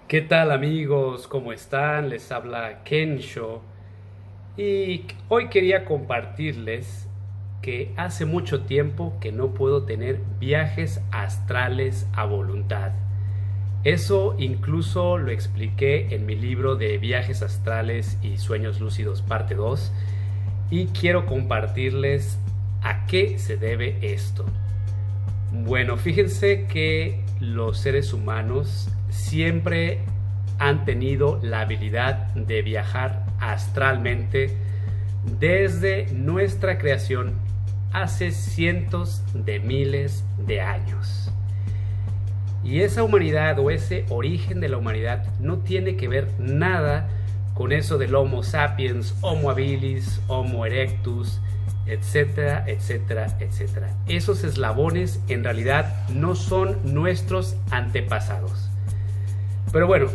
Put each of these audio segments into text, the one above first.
¿Qué tal amigos? ¿Cómo están? Les habla Kensho y hoy quería compartirles que hace mucho tiempo que no puedo tener viajes astrales a voluntad. Eso incluso lo expliqué en mi libro de Viajes astrales y sueños lúcidos parte 2 y quiero compartirles a qué se debe esto. Bueno, fíjense que los seres humanos siempre han tenido la habilidad de viajar astralmente desde nuestra creación hace cientos de miles de años. Y esa humanidad o ese origen de la humanidad no tiene que ver nada con eso del Homo sapiens, Homo habilis, Homo erectus, etcétera, etcétera, etcétera. Esos eslabones en realidad no son nuestros antepasados. Pero bueno,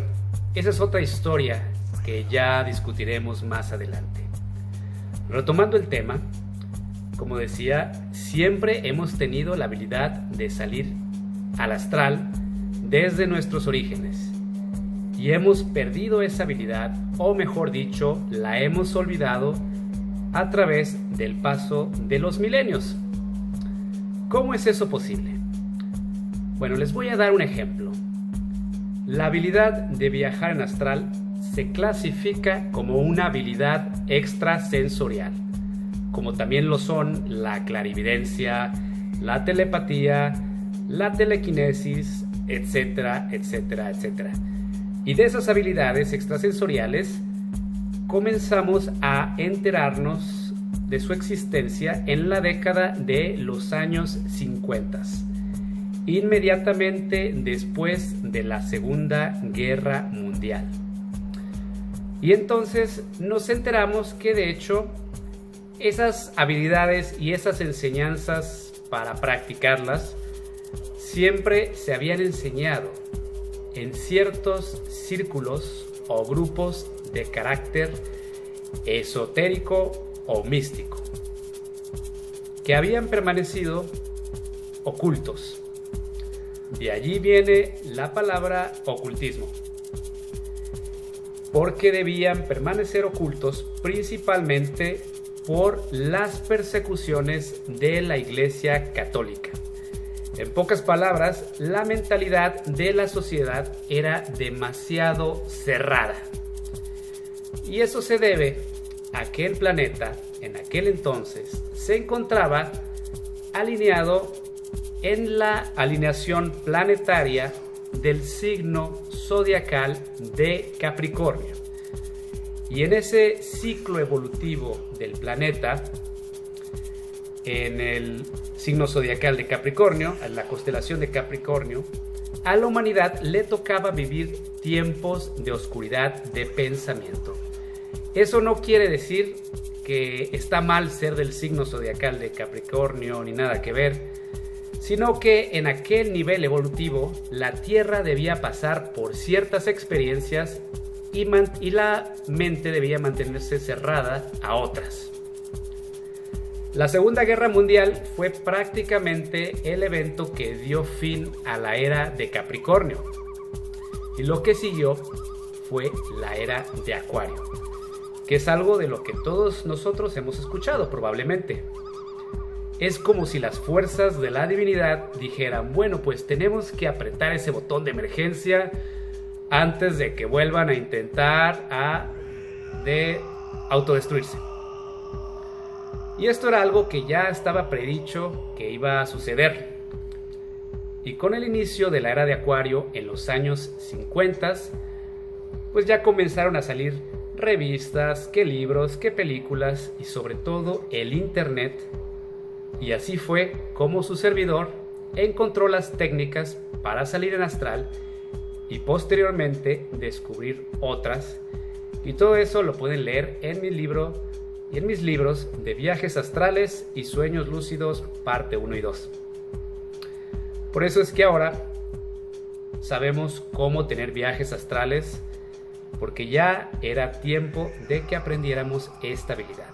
esa es otra historia que ya discutiremos más adelante. Retomando el tema, como decía, siempre hemos tenido la habilidad de salir al astral desde nuestros orígenes. Y hemos perdido esa habilidad, o mejor dicho, la hemos olvidado a través del paso de los milenios. ¿Cómo es eso posible? Bueno, les voy a dar un ejemplo. La habilidad de viajar en astral se clasifica como una habilidad extrasensorial, como también lo son la clarividencia, la telepatía, la telequinesis, etcétera, etcétera, etcétera. Y de esas habilidades extrasensoriales comenzamos a enterarnos de su existencia en la década de los años 50, inmediatamente después de la Segunda Guerra Mundial. Y entonces nos enteramos que de hecho esas habilidades y esas enseñanzas para practicarlas siempre se habían enseñado en ciertos círculos o grupos de carácter esotérico o místico, que habían permanecido ocultos. De allí viene la palabra ocultismo, porque debían permanecer ocultos principalmente por las persecuciones de la Iglesia Católica. En pocas palabras, la mentalidad de la sociedad era demasiado cerrada. Y eso se debe a que el planeta, en aquel entonces, se encontraba alineado en la alineación planetaria del signo zodiacal de Capricornio. Y en ese ciclo evolutivo del planeta, en el signo zodiacal de Capricornio, en la constelación de Capricornio, a la humanidad le tocaba vivir tiempos de oscuridad de pensamiento. Eso no quiere decir que está mal ser del signo zodiacal de Capricornio ni nada que ver, sino que en aquel nivel evolutivo la Tierra debía pasar por ciertas experiencias y la mente debía mantenerse cerrada a otras. La Segunda Guerra Mundial fue prácticamente el evento que dio fin a la era de Capricornio, y lo que siguió fue la era de Acuario, que es algo de lo que todos nosotros hemos escuchado probablemente. Es como si las fuerzas de la divinidad dijeran, bueno, pues tenemos que apretar ese botón de emergencia antes de que vuelvan a intentar de autodestruirse. Y esto era algo que ya estaba predicho que iba a suceder. Y con el inicio de la era de Acuario en los años 50, pues ya comenzaron a salir revistas, que libros, que películas y sobre todo el internet. Y así fue como su servidor encontró las técnicas para salir en astral y posteriormente descubrir otras. Y todo eso lo pueden leer en mi libro y en mis libros de Viajes astrales y sueños lúcidos parte 1 y 2. Por eso es que ahora sabemos cómo tener viajes astrales, porque ya era tiempo de que aprendiéramos esta habilidad.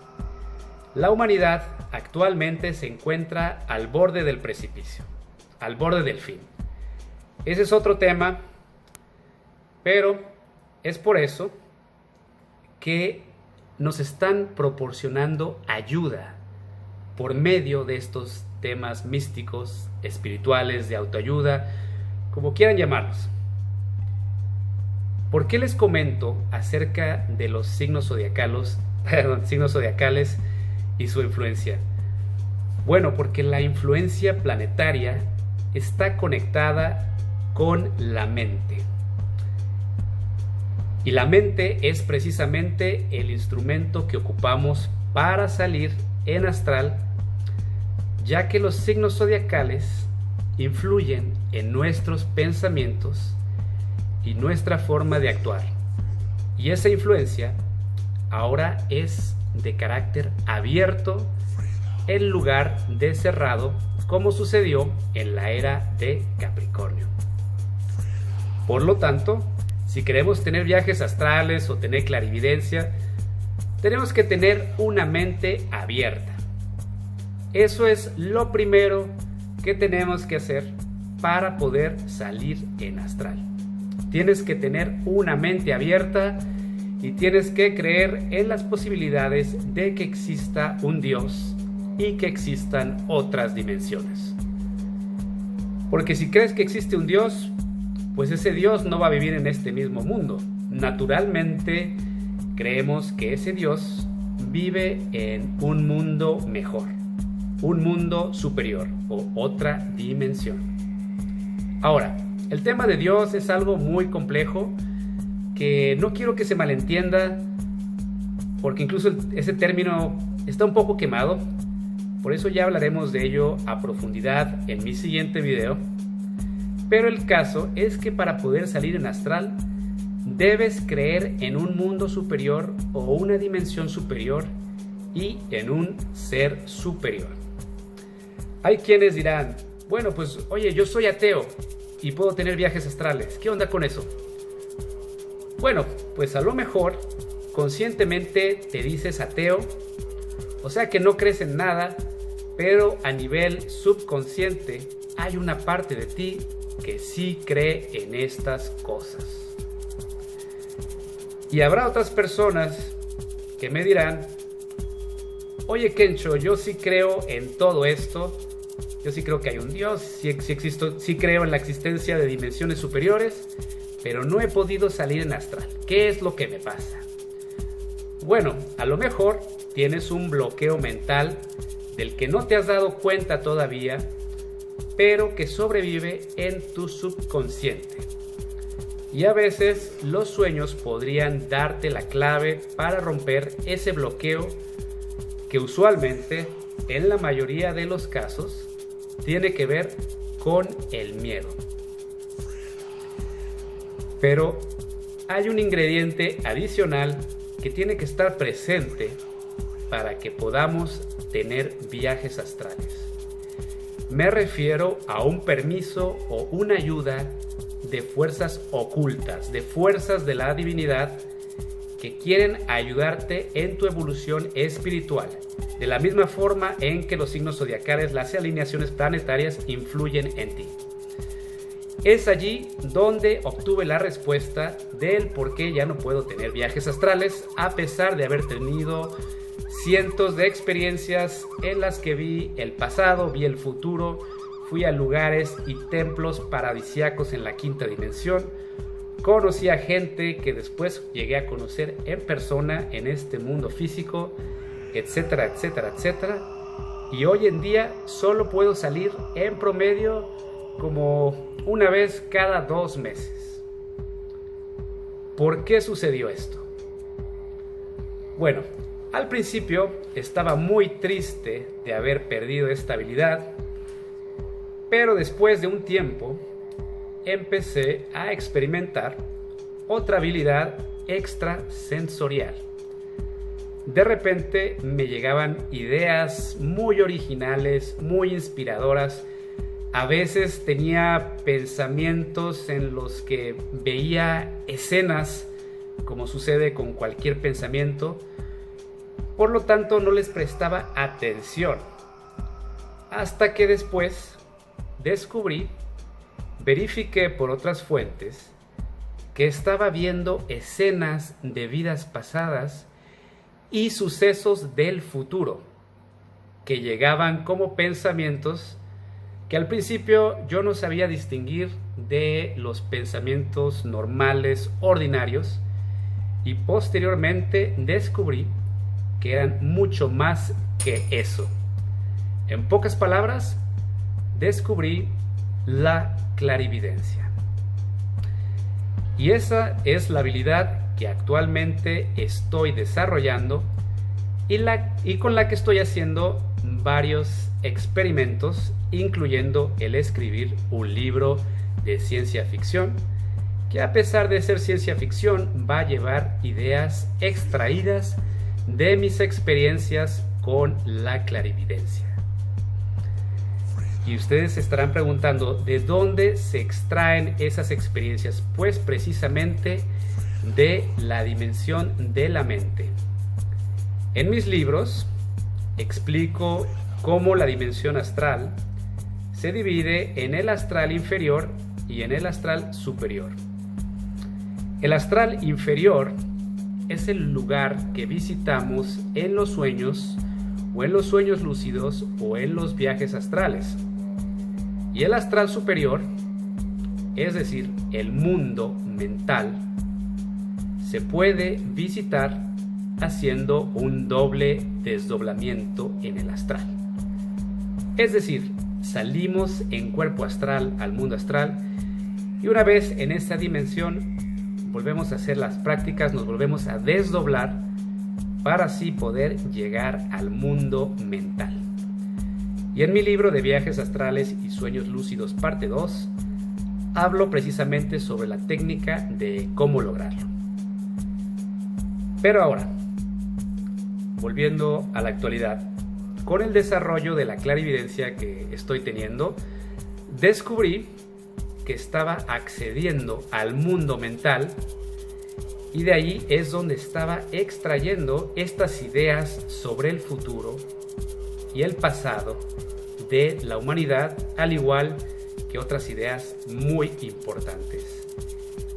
La humanidad actualmente se encuentra al borde del precipicio, al borde del fin. Ese es otro tema, Pero es por eso que nos están proporcionando ayuda por medio de estos temas místicos, espirituales, de autoayuda, como quieran llamarlos. ¿Por qué les comento acerca de los signos zodiacales y su influencia? Bueno, porque la influencia planetaria está conectada con la mente. Y la mente es precisamente el instrumento que ocupamos para salir en astral, ya que los signos zodiacales influyen en nuestros pensamientos y nuestra forma de actuar. Y esa influencia ahora es de carácter abierto en lugar de cerrado, como sucedió en la era de Capricornio. Por lo tanto, si queremos tener viajes astrales o tener clarividencia, tenemos que tener una mente abierta. Eso es lo primero que tenemos que hacer para poder salir en astral. Tienes que tener una mente abierta y tienes que creer en las posibilidades de que exista un Dios y que existan otras dimensiones. Porque si crees que existe un Dios, pues ese Dios no va a vivir en este mismo mundo. Naturalmente, creemos que ese Dios vive en un mundo mejor, un mundo superior o otra dimensión. Ahora, el tema de Dios es algo muy complejo que no quiero que se malentienda, porque incluso ese término está un poco quemado. Por eso ya hablaremos de ello a profundidad en mi siguiente video. Pero el caso es que para poder salir en astral, debes creer en un mundo superior o una dimensión superior y en un ser superior. Hay quienes dirán, bueno, pues oye, yo soy ateo y puedo tener viajes astrales. ¿Qué onda con eso? Bueno, pues a lo mejor conscientemente te dices ateo, o sea que no crees en nada, pero a nivel subconsciente hay una parte de ti que sí cree en estas cosas. Y habrá otras personas que me dirán, oye Kencho, yo sí creo en todo esto, yo sí creo que hay un Dios, sí creo en la existencia de dimensiones superiores, pero no he podido salir en astral. ¿Qué es lo que me pasa? Bueno, a lo mejor tienes un bloqueo mental del que no te has dado cuenta todavía, pero que sobrevive en tu subconsciente. Y a veces los sueños podrían darte la clave para romper ese bloqueo que usualmente, en la mayoría de los casos, tiene que ver con el miedo. Pero hay un ingrediente adicional que tiene que estar presente para que podamos tener viajes astrales. Me refiero a un permiso o una ayuda de fuerzas ocultas, de fuerzas de la divinidad que quieren ayudarte en tu evolución espiritual, de la misma forma en que los signos zodiacales, las alineaciones planetarias influyen en ti. Es allí donde obtuve la respuesta del por qué ya no puedo tener viajes astrales, a pesar de haber tenido cientos de experiencias en las que vi el pasado, vi el futuro, fui a lugares y templos paradisíacos en la quinta dimensión, conocí a gente que después llegué a conocer en persona en este mundo físico, etcétera, etcétera, etcétera. Y hoy en día solo puedo salir en promedio como una vez cada 2 meses. ¿Por qué sucedió esto? Bueno, al principio estaba muy triste de haber perdido esta habilidad, pero después de un tiempo empecé a experimentar otra habilidad extrasensorial. De repente me llegaban ideas muy originales, muy inspiradoras. A veces tenía pensamientos en los que veía escenas, como sucede con cualquier pensamiento. Por lo tanto, no les prestaba atención. Hasta que después verifiqué por otras fuentes que estaba viendo escenas de vidas pasadas y sucesos del futuro que llegaban como pensamientos que al principio yo no sabía distinguir de los pensamientos normales, ordinarios, y posteriormente descubrí que eran mucho más que eso. En pocas palabras, descubrí la clarividencia. Y esa es la habilidad que actualmente estoy desarrollando y con la que estoy haciendo varios experimentos, incluyendo el escribir un libro de ciencia ficción, que a pesar de ser ciencia ficción va a llevar ideas extraídas de mis experiencias con la clarividencia. Y ustedes se estarán preguntando, ¿de dónde se extraen esas experiencias? Pues precisamente de la dimensión de la mente. En mis libros explico cómo la dimensión astral se divide en el astral inferior y en el astral superior. El astral inferior es el lugar que visitamos en los sueños o en los sueños lúcidos o en los viajes astrales. Y el astral superior, es decir, el mundo mental, se puede visitar haciendo un doble desdoblamiento en el astral. Es decir, salimos en cuerpo astral al mundo astral y una vez en esa dimensión volvemos a hacer las prácticas, nos volvemos a desdoblar para así poder llegar al mundo mental. Y en mi libro de viajes astrales y sueños lúcidos parte 2 hablo precisamente sobre la técnica de cómo lograrlo. Pero ahora, volviendo a la actualidad, con el desarrollo de la clarividencia que estoy teniendo, descubrí que estaba accediendo al mundo mental y de ahí es donde estaba extrayendo estas ideas sobre el futuro y el pasado de la humanidad, al igual que otras ideas muy importantes.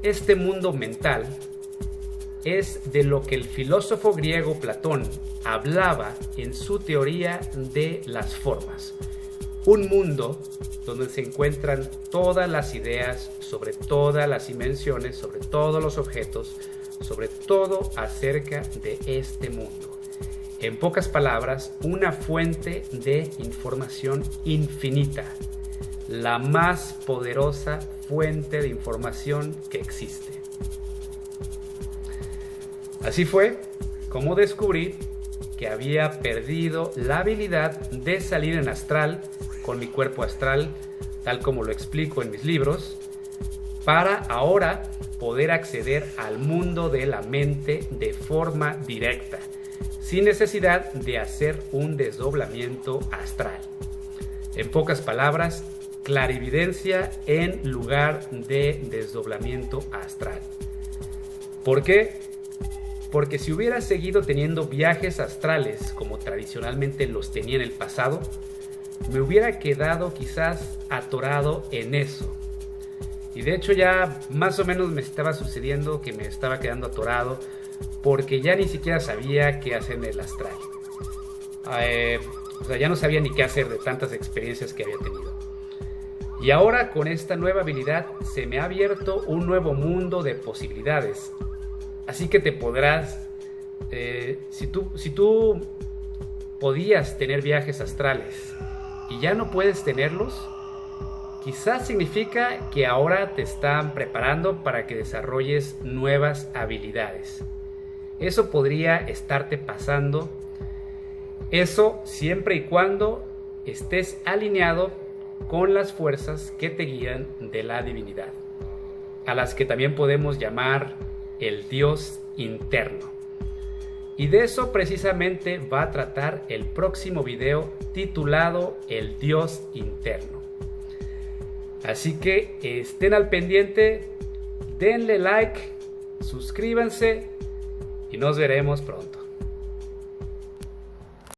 Este mundo mental es de lo que el filósofo griego Platón hablaba en su teoría de las formas. Un mundo donde se encuentran todas las ideas sobre todas las dimensiones, sobre todos los objetos, sobre todo acerca de este mundo. En pocas palabras, una fuente de información infinita, la más poderosa fuente de información que existe. Así fue como descubrí que había perdido la habilidad de salir en astral con mi cuerpo astral, tal como lo explico en mis libros, para ahora poder acceder al mundo de la mente de forma directa, sin necesidad de hacer un desdoblamiento astral. En pocas palabras, clarividencia en lugar de desdoblamiento astral. ¿Por qué? Porque si hubiera seguido teniendo viajes astrales como tradicionalmente los tenía en el pasado, me hubiera quedado quizás atorado en eso. Y de hecho ya más o menos me estaba sucediendo que me estaba quedando atorado porque ya ni siquiera sabía qué hacer en el astral. Ya no sabía ni qué hacer de tantas experiencias que había tenido. Y ahora con esta nueva habilidad se me ha abierto un nuevo mundo de posibilidades. Así que te podrás, si tú podías tener viajes astrales y ya no puedes tenerlos, quizás significa que ahora te están preparando para que desarrolles nuevas habilidades. Eso podría estarte pasando. Eso siempre y cuando estés alineado con las fuerzas que te guían de la divinidad, a las que también podemos llamar el Dios interno. Y de eso precisamente va a tratar el próximo video titulado El Dios interno. Así que estén al pendiente, denle like, suscríbanse y nos veremos pronto.